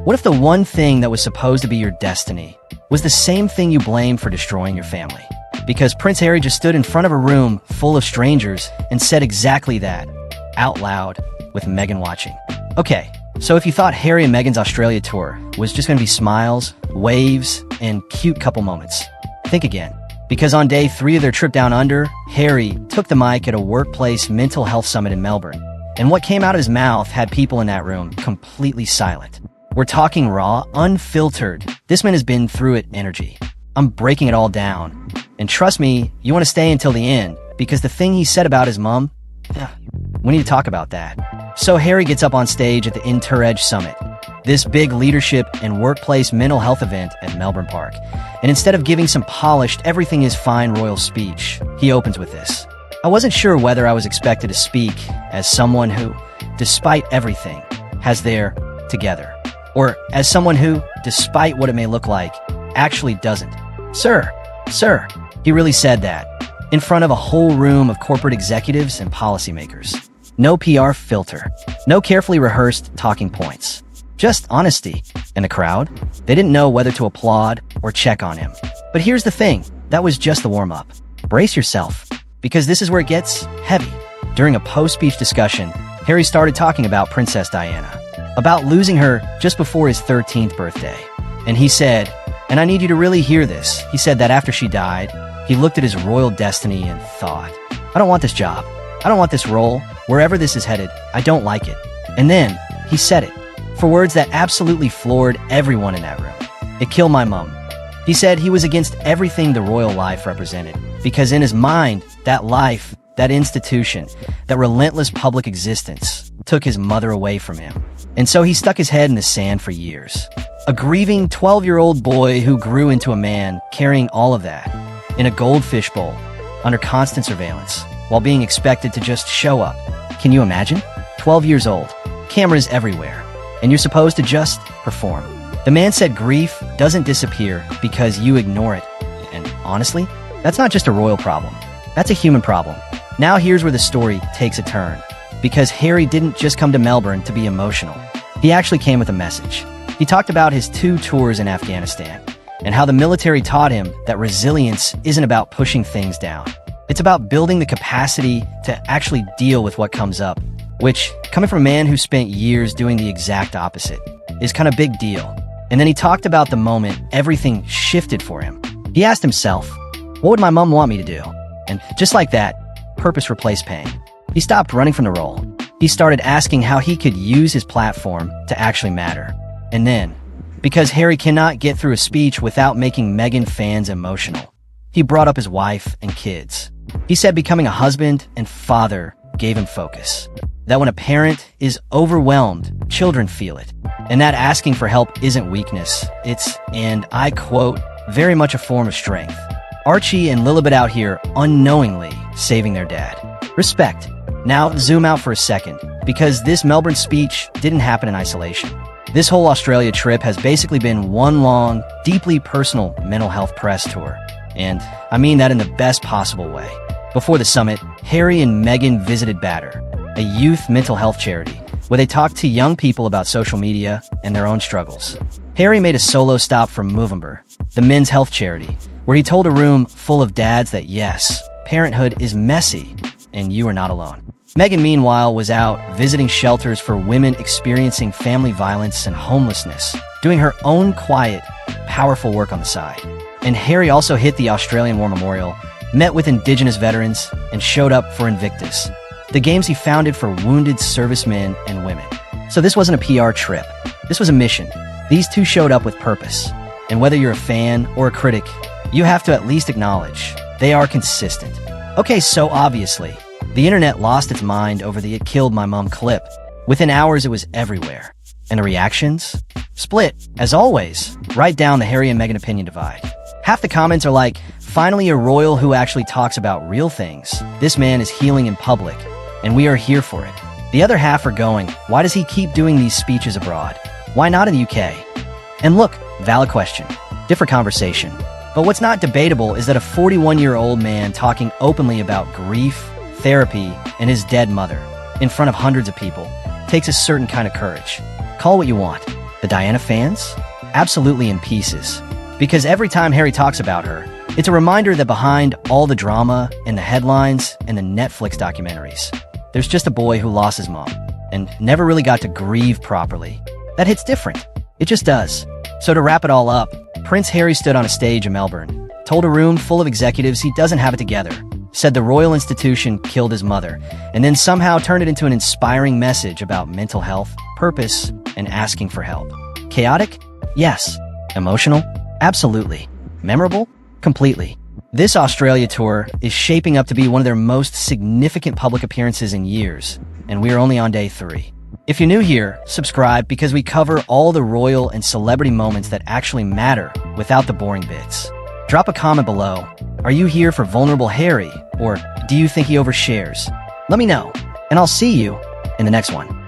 What if the one thing that was supposed to be your destiny was the same thing you blame for destroying your family? Because Prince Harry just stood in front of a room full of strangers and said exactly that, out loud, with Meghan watching. Okay, so if you thought Harry and Meghan's Australia tour was just going to be smiles, waves, and cute couple moments, think again. Because on day 3 of their trip down under, Harry took the mic at a workplace mental health summit in Melbourne. And what came out of his mouth had people in that room completely silent. We're talking raw, unfiltered. This man has been through it energy. I'm breaking it all down. And trust me, you want to stay until the end, because the thing he said about his mom, we need to talk about that. So Harry gets up on stage at the Entourage Summit, this big leadership and workplace mental health event at Melbourne Park. And instead of giving some polished, everything is fine royal speech, he opens with this. I wasn't sure whether I was expected to speak as someone who, despite everything, has their together. Or as someone who, despite what it may look like, actually doesn't. Sir, he really said that, in front of a whole room of corporate executives and policymakers. No PR filter, no carefully rehearsed talking points. Just honesty. And the crowd? They didn't know whether to applaud or check on him. But here's the thing, that was just the warm-up. Brace yourself, because this is where it gets heavy. During a post-speech discussion, Harry started talking about Princess Diana, about losing her just before his 13th birthday. And he said, and I need you to really hear this, he said that after she died, he looked at his royal destiny and thought, I don't want this job. I don't want this role. Wherever this is headed, I don't like it. And then he said it, for words that absolutely floored everyone in that room. It killed my mom. He said he was against everything the royal life represented, because in his mind, that life, that institution, that relentless public existence took his mother away from him. And so he stuck his head in the sand for years. A grieving 12-year-old boy who grew into a man carrying all of that in a goldfish bowl under constant surveillance while being expected to just show up. Can you imagine? 12 years old, cameras everywhere, and you're supposed to just perform. The man said grief doesn't disappear because you ignore it. And honestly, that's not just a royal problem. That's a human problem. Now here's where the story takes a turn. Because Harry didn't just come to Melbourne to be emotional. He actually came with a message. He talked about his 2 tours in Afghanistan and how the military taught him that resilience isn't about pushing things down. It's about building the capacity to actually deal with what comes up, which, coming from a man who spent years doing the exact opposite, is kind of big deal. And then he talked about the moment everything shifted for him. He asked himself, what would my mom want me to do? And just like that, purpose replaced pain. He stopped running from the role. He started asking how he could use his platform to actually matter. And then, because Harry cannot get through a speech without making Meghan fans emotional, he brought up his wife and kids. He said becoming a husband and father gave him focus. That when a parent is overwhelmed, children feel it. And that asking for help isn't weakness. It's, and I quote, very much a form of strength. Archie and Lilibet out here unknowingly saving their dad. Respect. Now zoom out for a second, because this Melbourne speech didn't happen in isolation. This whole Australia trip has basically been one long, deeply personal mental health press tour. And I mean that in the best possible way. Before the summit, Harry and Meghan visited Batter, a youth mental health charity, where they talked to young people about social media and their own struggles. Harry made a solo stop from Movember, the men's health charity, where he told a room full of dads that yes, parenthood is messy, and you are not alone. Meghan, meanwhile, was out visiting shelters for women experiencing family violence and homelessness, doing her own quiet, powerful work on the side. And Harry also hit the Australian War Memorial, met with Indigenous veterans, and showed up for Invictus, the games he founded for wounded servicemen and women. So this wasn't a PR trip. This was a mission. These two showed up with purpose. And whether you're a fan or a critic, you have to at least acknowledge they are consistent. Okay, so obviously, the internet lost its mind over the "It Killed My Mom" clip. Within hours, it was everywhere. And the reactions? Split, as always, right down the Harry and Meghan opinion divide. Half the comments are like, finally a royal who actually talks about real things. This man is healing in public, and we are here for it. The other half are going, why does he keep doing these speeches abroad? Why not in the UK? And look, valid question, different conversation. But what's not debatable is that a 41-year-old man talking openly about grief, therapy, and his dead mother, in front of hundreds of people, takes a certain kind of courage. Call what you want. The Diana fans? Absolutely in pieces. Because every time Harry talks about her, it's a reminder that behind all the drama and the headlines and the Netflix documentaries, there's just a boy who lost his mom and never really got to grieve properly. That hits different. It just does. So to wrap it all up, Prince Harry stood on a stage in Melbourne, told a room full of executives he doesn't have it together, said the royal institution killed his mother, and then somehow turned it into an inspiring message about mental health, purpose, and asking for help. Chaotic? Yes. Emotional? Absolutely. Memorable? Completely. This Australia tour is shaping up to be one of their most significant public appearances in years, and we are only on day 3. If you're new here, subscribe because we cover all the royal and celebrity moments that actually matter without the boring bits. Drop a comment below. Are you here for vulnerable Harry, or do you think he overshares? Let me know, and I'll see you in the next one.